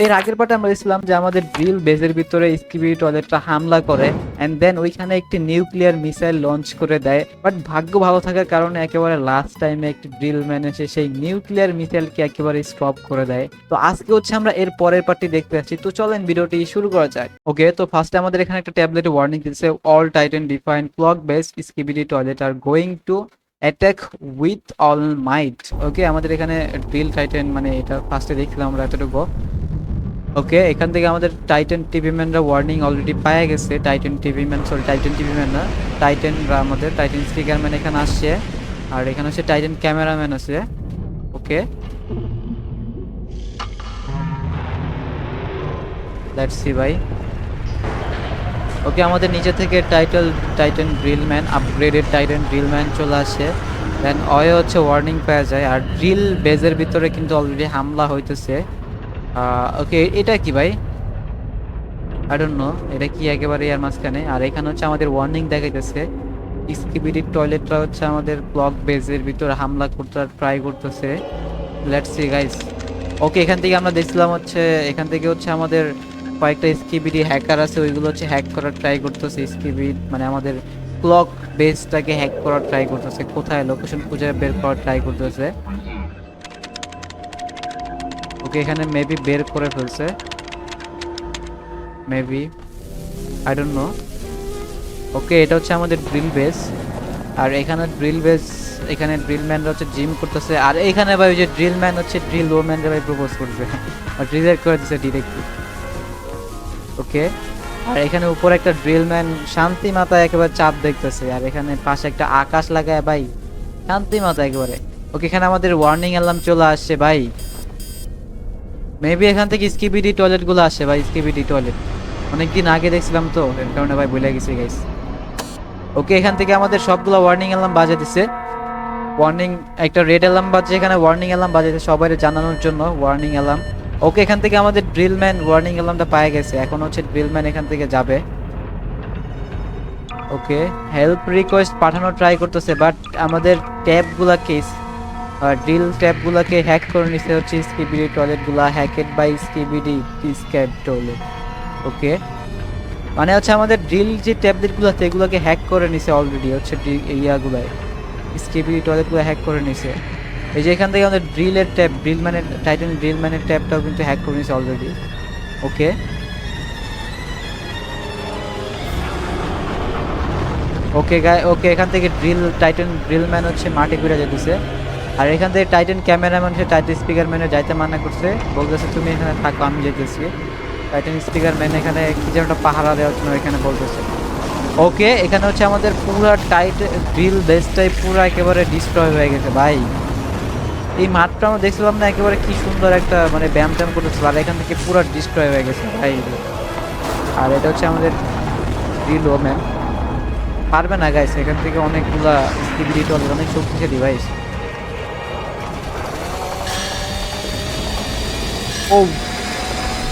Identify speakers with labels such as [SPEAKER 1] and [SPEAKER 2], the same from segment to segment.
[SPEAKER 1] এর আগের পার্টে আমরা দেখছিলাম যে আমাদের ড্রিল বেজের ভিতরে স্কিবিডি টয়লেটটা হামলা করে এন্ড দেন ওইখানে একটি নিউক্লিয়ার মিসাইল লঞ্চ করে দেয়। বাট ভাগ্য ভালো থাকার কারণে একেবারে লাস্ট টাইমে একটি ড্রিল ম্যান এসে সেই নিউক্লিয়ার মিসাইলকে একেবারে স্টপ করে দেয়। তো আজকে হচ্ছে আমরা এর পরের পার্টি দেখতে যাচ্ছি। তো চলেন ভিডিওটি শুরু করা যাক। ওকে, তো ফার্স্টে আমাদের এখানে একটা ট্যাবলেটে ওয়ার্নিং দিচ্ছে, all Titan defend clock base skibidi toilet are going to attack with all might. Okay, আমাদের এখানে ড্রিল টাইটান মানে এটা ফার্স্টে দেখছিলাম আমরা এতটুকু। ওকে, এখান থেকে আমাদের টাইটান টিভি ম্যানরা ওয়ার্নিং অলরেডি পাওয়া গেছে। Titan TV man, sorry Titan TV man না, টাইটানরা আমাদের টাইটান স্পিকার ম্যান এখানে আসছে। আর এখানে হচ্ছে টাইটান ক্যামেরাম্যান আছে। ওকে, লেটস সি ভাই। ওকে, আমাদের নিচে থেকে Titan drill man, upgraded Titan drill man চলে আসে। দেন অয়ে হচ্ছে ওয়ার্নিং পাওয়া যায়। আর ড্রিল বেজের ভিতরে কিন্তু অলরেডি হামলা হইতেছে। ওকে, এটা কি ভাই? আই ডোন্ট নো এটা কি একেবারে এর মাঝখানে। আর এখানে হচ্ছে আমাদের ওয়ার্নিং দেখাইতেছে স্কিবিডি টয়লেটটা হচ্ছে আমাদের ব্লক বেজের ভিতরে হামলা করতে ট্রাই করতেছে। Let's see guys. ওকে, এখান থেকে আমরা দেখছিলাম হচ্ছে এখান থেকে হচ্ছে আমাদের কয়েকটা স্কিবিডি হ্যাকার আছে, ওইগুলো হচ্ছে হ্যাক করার ট্রাই করতেছে। স্কিবিড মানে আমাদের ক্লক বেসটাকে হ্যাক করার ট্রাই করতেছে, কোথায় লোকেশন খুঁজে বের করার ট্রাই করতেছে। ওকে, এখানে মেবি বের করে ফেলছে, মেবি, আই ডোন্ট নো। ওকে, এটা হচ্ছে আমাদের ড্রিল বেস। আর এখানে ড্রিল বেস, এখানে ড্রিল ম্যানরা হচ্ছে জিম করতেছে। আর এখানে ভাই ওই যে ড্রিল ম্যান হচ্ছে ড্রিল ওম্যানরা ভাই প্রপোজ করছে আর রিজেক্ট করে দিচ্ছে ডিরেক্টলি। ওকে, আর এখানে উপরে একটা ড্রিল ম্যান শান্তি মাথা একেবারে চাপ দেখতেছে। আর এখানে পাশে একটা আকাশ লাগায় ভাই শান্তি মাথা একেবারে। ওকে, এখানে আমাদের ওয়ার্নিং অ্যালার্ম চলে আসছে ভাই। মেবি এখান থেকে স্কিবিডি টয়লেট গুলো আসে ভাই। স্কিবিডি টয়লেট অনেকদিন আগে দেখছিলাম তো, এর কারণে ভাই ভুলে গেছি গাইস। ওকে, এখান থেকে আমাদের সবগুলো ওয়ার্নিং অ্যালার্ম বাজে দিছে। ওয়ার্নিং একটা রেড অ্যালার্ম বাজে, এখানে ওয়ার্নিং অ্যালার্ম বাজেছে সবাই জানানোর জন্য ওয়ার্নিং অ্যালার্ম। ওকে, এখান থেকে আমাদের ড্রিল ম্যান ওয়ার্নিং অ্যালার্মটা পায়ে গেছে। এখন হচ্ছে ড্রিল ম্যান এখান থেকে যাবে। ওকে, হেল্প রিকোয়েস্ট পাঠানোর ট্রাই করতেছে, বাট আমাদের ট্যাবগুলাকে ড্রিল ট্যাবগুলাকে হ্যাক করে নিছে হচ্ছে স্কিবিডি টয়লেটগুলা, hacked by skibidi scab toilet. Okay, মানে হচ্ছে আমাদের ড্রিল যে ট্যাবলেটগুলো আছে এগুলোকে হ্যাক করে নিছে অলরেডি হচ্ছে ইয়াগুলাই, স্কিবিডি টয়লেটগুলো হ্যাক করে নিছে। এই যে এখান থেকে আমাদের ড্রিলের ট্যাব, ড্রিল ম্যানের টাইটান ড্রিল ম্যানের ট্যাবটাও কিন্তু হ্যাক করে নিছে অলরেডি। ওকে, ওকে গাই, ওকে, এখান থেকে টাইটান ড্রিল ম্যান হচ্ছে মাটি ঘুরে যেতেছে। আর এখান থেকে টাইটান ক্যামেরাম্যান হচ্ছে টাইটান স্পিকার ম্যানে যাইতে মানা করছে, বলতেছে তুমি এখানে থাকো আমি যেতেছি। টাইটান স্পিকার ম্যান এখানে কি যেন একটা পাহারা দেওয়ার জন্য এখানে বলতেছে। ওকে, এখানে হচ্ছে আমাদের পুরো টাইট ড্রিল বেসটাই পুরো একেবারে ডিস্ট্রয় হয়ে গেছে ভাই। এই মাঠটা আমরা দেখছিলাম না একেবারে কি সুন্দর একটা মানে ব্যায়াম ট্যাম করতেছিল, আর এখান থেকে পুরো ডিস্ট্রয় হয়ে গেছে ভাই। আর এটা হচ্ছে আমাদের ড্রিল ওম্যান, পারবে না গাইস, এখান থেকে অনেকগুলা স্কিবিডি টয়লেট অনেক শক্তিশালী ভাই। ও,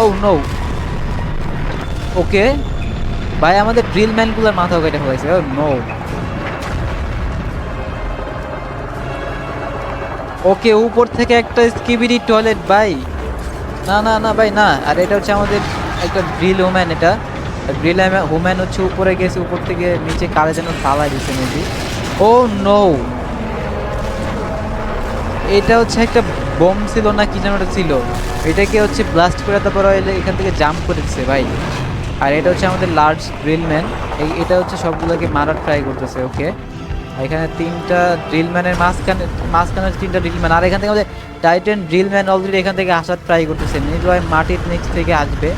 [SPEAKER 1] ও নো। ওকে ভাই, আমাদের ড্রিল ম্যানগুলোর মাথাও কেটে ফেলাইছে। ও নো। ওকে, উপর থেকে একটা স্কিবিডি টয়লেট ভাই, না না না ভাই না। আর এটা হচ্ছে আমাদের একটা ড্রিল ওম্যান, এটা ড্রিল ওম্যান হচ্ছে উপরে গেছে, উপর থেকে নিচে কারে যেন তালাই দিচ্ছে মেবি। ও নো, এটা হচ্ছে একটা বোম ছিল না কি যেন একটা ছিল, এটাকে হচ্ছে ব্লাস্ট করে তারপর এখান থেকে জাম্প করেছে ভাই। আর এটা হচ্ছে আমাদের লার্জ ড্রিল ম্যান, এটা হচ্ছে সবগুলোকে মারার ট্রাই করতেছে। ওকে, এখানে তিনটা ড্রিল ম্যানের মাঝখানে মাঝখানে তিনটা ড্রিল ম্যান। আর এখান থেকে আমাদের টাইটান ড্রিল ম্যান অলরেডি এখান থেকে আসার ট্রাই করতেছে, নিশ্চয় মাটির নিচ থেকে আসবে,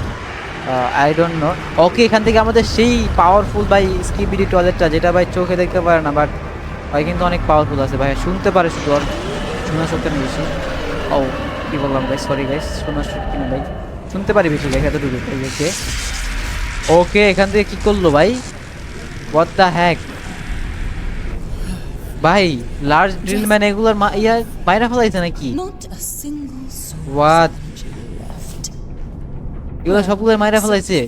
[SPEAKER 1] আই ডোন্ট নো। ওকে, এখান থেকে আমাদের সেই পাওয়ারফুল ভাই স্কিবিডি টয়লেটটা, যেটা ভাই চোখে দেখতে পারে না বাট ভাই কিন্তু অনেক পাওয়ারফুল আছে ভাই, শুনতে পারে শুধু, আর শোনার শক্তি নেই বেশি। ও কি বললাম ভাই, সরি গাইস, শোনার শক্তি নেই ভাই, শুনতে পারি বেশি গাইস এতটুকু। ওকে, ওকে, এখান থেকে কি করলো ভাই, হোয়াট দ্য হ্যাক ভাই, লার্জ ড্রিল ম্যান এগুলোর ইয়া বাইরে ফেলাইছে নাকি? হোয়াট, এগুলো সবগুলো মাইরা ফেলাইছে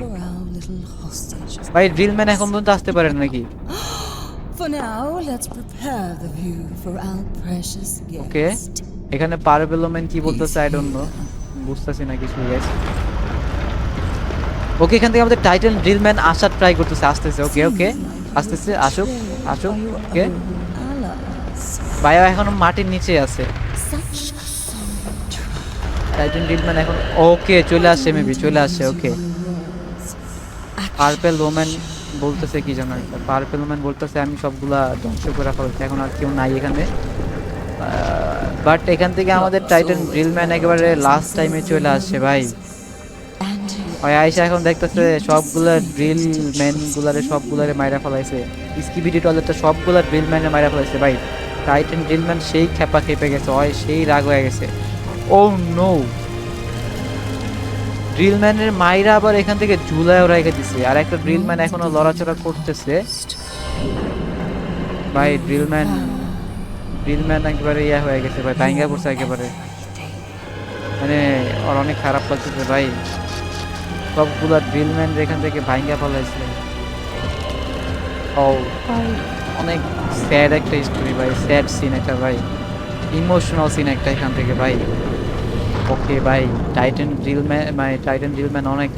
[SPEAKER 1] ভাই? ড্রিল ম্যান এখন পর্যন্ত আসতে পারে নাকি? ওকে, এখানে পারবেলোম্যান কি বলতেছে আই ডোন্ট নো। বুঝতেছি না কিছু গাইস। ওকে, এখান থেকে আমাদের টাইটান ড্রিলম্যান আসার ট্রাই করতেছে, আসতেছে। ওকে ওকে, আসতেছে, আসুক আসুক। ওকে, ভাইয়া এখন মাটির নিচে আছে। টাইটান ড্রিলম্যান এখন ওকে চলে আসছে, মেবি চলে আসছে। ওকে, পার্পেল ওম্যান বলতেছে কি জানো একটা, পার্পেল ওম্যান বলতেছে আমি সবগুলা ধ্বংস করে ফেলছি, এখন আর কেউ নাই এখানে। বাট এখান থেকে আমাদের টাইটান ড্রিলম্যান একেবারে লাস্ট টাইমে চলে আসছে ভাই। ওই আইসা এখন দেখতেছে সবগুলা ড্রিল ম্যান গুলারে সবগুলারে মাইরা ফেলাইছে, স্কিবিডি টয়লেটটা সবগুলা ড্রিল ম্যানে মাইরা ফেলাইছে ভাই। টাইটান ড্রিলম্যান সেই খেপা খেপে গেছে, ওই সেই রাগ হয়ে গেছে। ও নো, ড্রিলম্যানের মাইরা আবার এখান থেকে ঝুলায় রেখে দিছে, আর একটা ড্রিলম্যান এখনো লড়াচড়া করতেছে ভাই। ড্রিলম্যান একেবারে ইয়া হয়ে গেছে ভাই, ভাঙ্গা পড়ছে একেবারে, মানে ওর অনেক খারাপ লাগতেছে ভাই। সবগুলা ড্রিলম্যান এখান থেকে ভাঙ্গা ফেলাইছে। ও ভাই, অনেক স্যাড একটা স্টোরি ভাই, স্যাড সিন একটা ভাই, ইমোশনাল সিন একটা এখান থেকে ভাই। ওকে ভাই, টাইটান ড্রিলম্যান অনেক,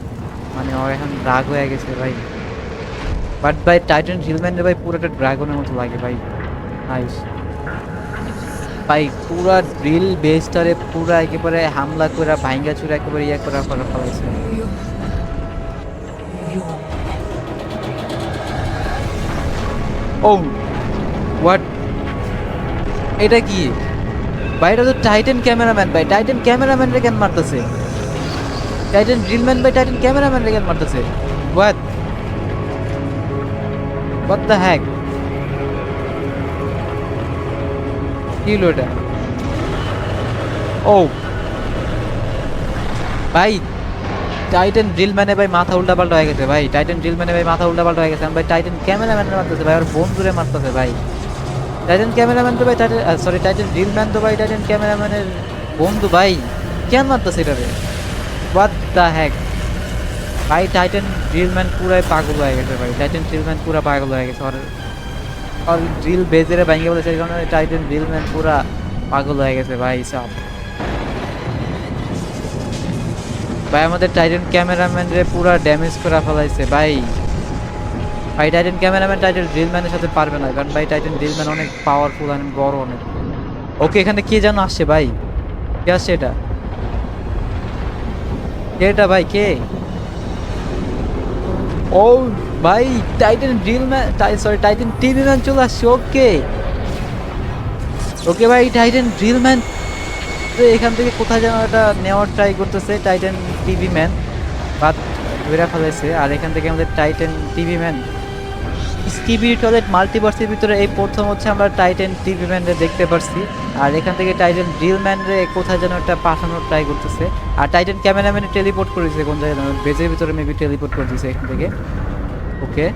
[SPEAKER 1] মানে ও এখন রাগ হয়ে গেছে ভাই। বাট ভাই টাইটান ড্রিলম্যানের ভাই পুরোটা ড্রাগনের মতো লাগে ভাই। নাইস ভাই, পুরা ড্রিল বেসটারে পুরা একেবারে হামলা করে ভাঙ্গা চুরা একেবারে ইয়া করে ফেলাইছে। ও হোয়াট, এটা কি ভাই? এটা তো টাইটান ক্যামেরাম্যান ভাই, টাইটান ক্যামেরাম্যান রে কেন মারতেছে? টাইটান ড্রিলম্যান ভাই টাইটান ক্যামেরাম্যান রে কেন মারতেছে? হোয়াট হোয়াট দ্য হ্যাক, কি হলো এটা? ও ভাই, টাইটান ড্রিলম্যানে ভাই মাথা উল্টা পাল্টা হয়ে গেছে ভাই, টাইটান ড্রিলম্যানে ভাই মাথা উল্টা পাল্টা হয়ে গেছে। ভাই টাইটান ক্যামেরাম্যানের মারতেছে ভাই, আর বন্ধুরে মারতেছে ভাই। টাইটান ক্যামেরাম্যান তো ভাই সরি টাইটান ড্রিলম্যান তো ভাই টাইটান ক্যামেরাম্যানের বন্ধু ভাই, কেন মারতেছে এটারে? হোয়াট দ্য হ্যাক ভাই, টাইটান ড্রিলম্যান পুরাই পাগল হয়ে গেছে ভাই, টাইটান ড্রিলম্যান পুরা পাগল হয়ে গেছে। আর ড্রিল বেজেরে ভাঙিয়ে বলেছে, এই কারণে টাইটান ড্রিলম্যান পুরা পাগল হয়ে গেছে ভাই সব। ভাই আমাদের টাইটান ক্যামেরাম্যান রে পুরা ড্যামেজ করে ফেলাইছে ভাই। ভাই টাইটান ক্যামেরাম্যান টাইটান ড্রিলম্যানের সাথে পারবে না, কারণ ভাই টাইটান ড্রিলম্যান অনেক পাওয়ারফুল, অনেক বড় অনেক। ওকে, এখানে কে যেন আসছে ভাই, কে আসছে এটা? কে এটা ভাই, কে? ও ভাই, Titan drill man sorry Titan TV man চলে আসছে। ওকে ওকে ভাই, টাইটান ড্রিলম্যান এখান থেকে কোথায় যেন এটা নেওয়ার ট্রাই করতেছে টাইটান টিভি ম্যান, বাদ ধরে ফেলেছে। আর এখান থেকে আমাদের টাইটান টিভি ম্যান স্কিবি টয়লেট মাল্টিভার্সের ভিতরে এই প্রথম হচ্ছে আমরা টাইটান টিভি ম্যান রে দেখতে পারছি। আর এখান থেকে টাইটান ড্রিল ম্যান রে কোথায় যেন একটা পাঠানোর ট্রাই করতেছে। আর টাইটান ক্যামেরাম্যানে টেলিপোর্ট করেছে কোন জায়গায়, বেজের ভিতরে মেবি টেলিপোর্ট করে দিয়েছে এখান থেকে। ওকে,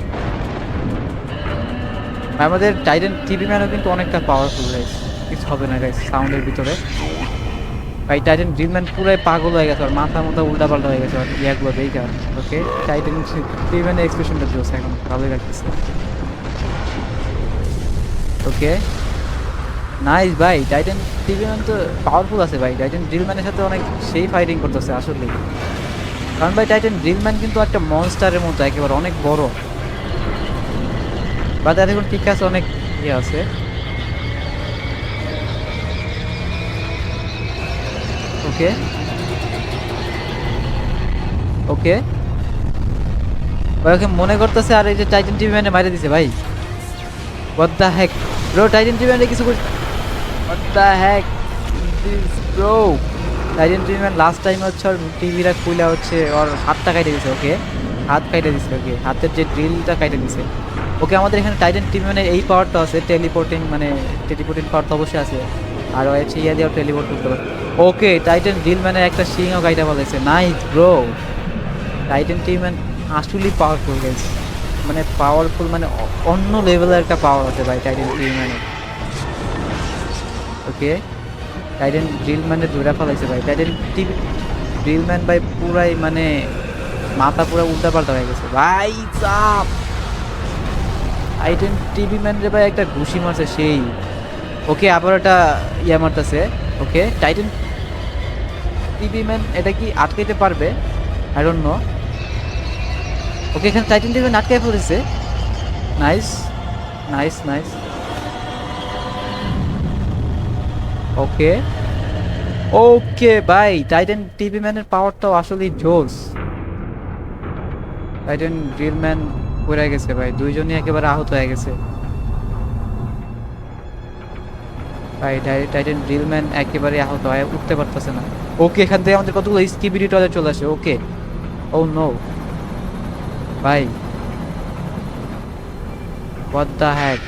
[SPEAKER 1] আমাদের টাইটান টিভি ম্যানও কিন্তু অনেকটা পাওয়ারফুল গাইস, কিছু হবে না গাইস সাউন্ডের ভিতরে। ভাই টাইটান ড্রিলম্যান পুরাই পাগল হয়ে গেছে, আর মাথা উল্টা পাল্টা হয়ে গেছে আর ইয়াগুলো দেখা। ওকে, টাইটান ড্রিলম্যানের এক্সপ্রেশনটা দিয়েছে এখন ভালোই লাগতেছে। ওকে নাইস ভাই, টাইটান ড্রিলম্যান তো পাওয়ারফুল আছে ভাই, টাইটান ড্রিলম্যানের সাথে অনেক সেই ফাইটিং করতেছে আসলেই। কারণ ভাই টাইটান ড্রিলম্যান কিন্তু একটা মনস্টারের মতো একেবারে অনেক বড়, বাট এখন ঠিক আছে অনেক ইয়ে আছে। ওকে ওকে, ওকে মনে করতেছে, আর এই যে টাইটান টিভি ম্যানে মাইরে দিছে ভাই। What the heck bro, Titan TV ম্যানে কিছু what the heck this bro. Titan TV man last time হচ্ছে ওর টিভিটা খুলে হচ্ছে ওর হাতটা কাটে দিছে। ওকে, হাত কাটে দিছে, ওকে হাতের যে ড্রিলটা কাটে দিছে। ওকে, আমাদের এখানে টাইটান টিভি ম্যানের এই পাওয়ারটা আছে টেলিপোর্টিং, মানে টেলিপোর্টিং পাওয়ার তো অবশ্যই আছে, আর হচ্ছে ইয়া দিয়েও টেলিপোর্ট করতে পারে। ওকে, টাইটান ড্রিল ম্যানের একটা সিংও কাইটা বলেছে। Nice bro, Titan TV man আসলেই পাওয়ারফুল গেছে, মানে পাওয়ারফুল, মানে অন্য লেভেলের একটা পাওয়ার আছে ভাই টাইটান টিভি ম্যানের। ওকে, টাইটান ড্রিল ম্যানে ধরে ফেলাইছে ভাই, টাইটান টিভি ড্রিল ম্যান ভাই পুরাই মানে মাথা পুরো উল্টা পাল্টা হয়ে গেছে ভাই সাপ। টাইটান টিভি ম্যান রে ভাই একটা ঘুষি মারছে সেই। ওকে, আবার একটা ইয়া মারতেছে। ওকে, টাইটান টিভি ম্যান এটা কি আটকাইতে পারবে? I don't know. ওকে, এখানে টাইটান টিভি ম্যান আটকাই পড়েছে। Nice, nice, nice. Okay, okay ভাই, টাইটান টিভি ম্যানের পাওয়ারটাও আসলেই জোস। টাইটান ড্রিল ম্যান পড়ে গেছে ভাই, দুইজনই একেবারে আহত হয়ে গেছে ভাই। টাইটান ড্রিল ম্যান একেবারে আহত হয়ে উঠতে পারতেছে না। ওকে, এখান থেকে আমাদের কতগুলো স্কিবিডি টয়লেট চলে আসে। ওকে, ও নো ভাই, হোয়াট দ্য হ্যাক।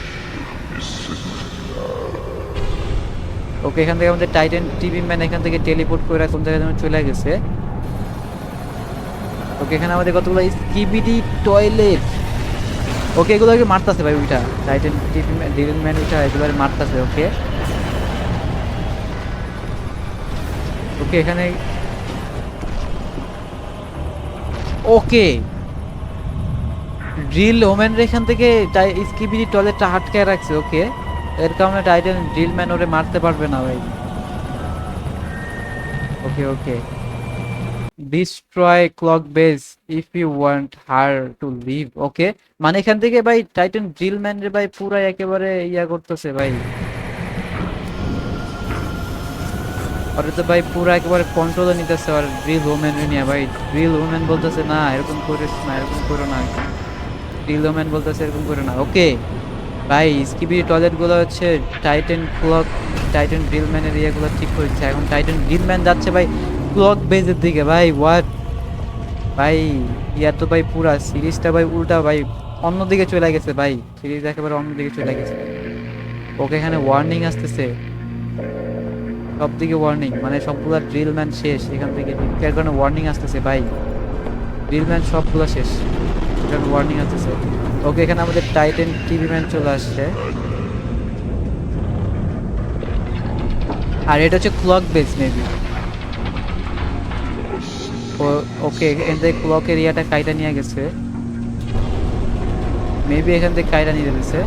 [SPEAKER 1] ওকে, এখান থেকে আমাদের টাইটান টিভি ম্যান এখান থেকে টেলিপোর্ট করে কোন জায়গায় যেন চলে গেছে। ওকে, এখানে আমাদের কতগুলো স্কিবিডি টয়লেট। ওকে, এগুলোকে মারতাছে ভাই ওইটা, Titan TV man drill man ওইটা এগুলো মারতাছে। ওকে, ওকে, এখানে ওকে ড্রিল ওম্যানের এখান থেকে স্কিবিডি টয়লেটটা আটকে রাখছে। ওকে, এর কারণে টাইটান ড্রিল ম্যান ওরে মারতে পারবে না ভাই। Okay, okay, destroy clock base if you want her to live. Okay, মানে এখান থেকে ভাই টাইটান ড্রিল ম্যান রে ভাই পুরাই একেবারে ইয়া করতেছে ভাই। ওরে তো ভাই পুরা একেবারে কন্ট্রোলে নিতেছে আর ড্রিল ওম্যান নিয়ে ভাই। ড্রিল ওম্যান বলতেছে না এরকম করিস না, এরকম করো না। ড্রিল ওম্যান বলতেছে এরকম করো না। ওকে ভাই, স্কিবিডি টয়লেট গুলো হচ্ছে টাইটান ক্লক, টাইটান ড্রিল ম্যানের ইয়েগুলো ঠিক হচ্ছে। এখন টাইটান ড্রিল ম্যান যাচ্ছে ভাই ক্লক বেজের দিকে ভাই। হোয়াট ভাই, ইয়া তো ভাই পুরা সিরিজটা ভাই উল্টা ভাই অন্যদিকে চলে গেছে ভাই, সিরিজ একেবারে অন্যদিকে চলে গেছে। ওকে, এখানে ওয়ার্নিং আসতেছে, সব দিকে ওয়ার্নিং, মানে সবগুলা ড্রিল ম্যান শেষ এখান থেকে, এর কারণে ওয়ার্নিং আসতেছে ভাই। ড্রিল ম্যান সবগুলো শেষ, এখানে ওয়ার্নিং আসতেছে। ওকে, এখানে আমাদের টাইটান টিভি ম্যান চলে আসছে, আর এটা হচ্ছে ক্লক বেস মেবি। ওকে, এখান থেকে ক্লক এরিয়াটা কাইটা নিয়ে গেছে, মেবি এখান থেকে কাইটা নিয়ে গেছে।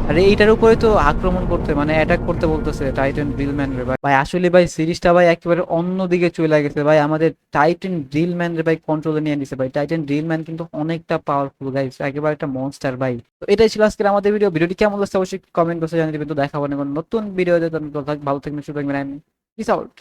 [SPEAKER 1] আরে এইটার উপরে তো আক্রমণ করতে মানে অ্যাটাক করতে বলতেছে টাইটান ড্রিলম্যান রে ভাই। ভাই আসলে ভাই সিরিজটা ভাই একেবারে অন্য দিকে চলে গেছে ভাই, আমাদের টাইটান ড্রিলম্যান রে ভাই কন্ট্রোলে নিয়ে নিছে ভাই। টাইটান ড্রিলম্যান কিন্তু অনেকটা পাওয়ারফুল গাইস, একেবারে একটা মনস্টার ভাই। তো এটাই ছিল আজকের আমাদের ভিডিও। ভিডিওটি কেমন লাগছে অবশ্যই কমেন্ট বক্সে জানিয়ে দিবেন। তো দেখা হবে না কোনো নতুন ভিডিওতে, ভালো থাকবেন, সুস্থ থাকবেন, পিস আউট।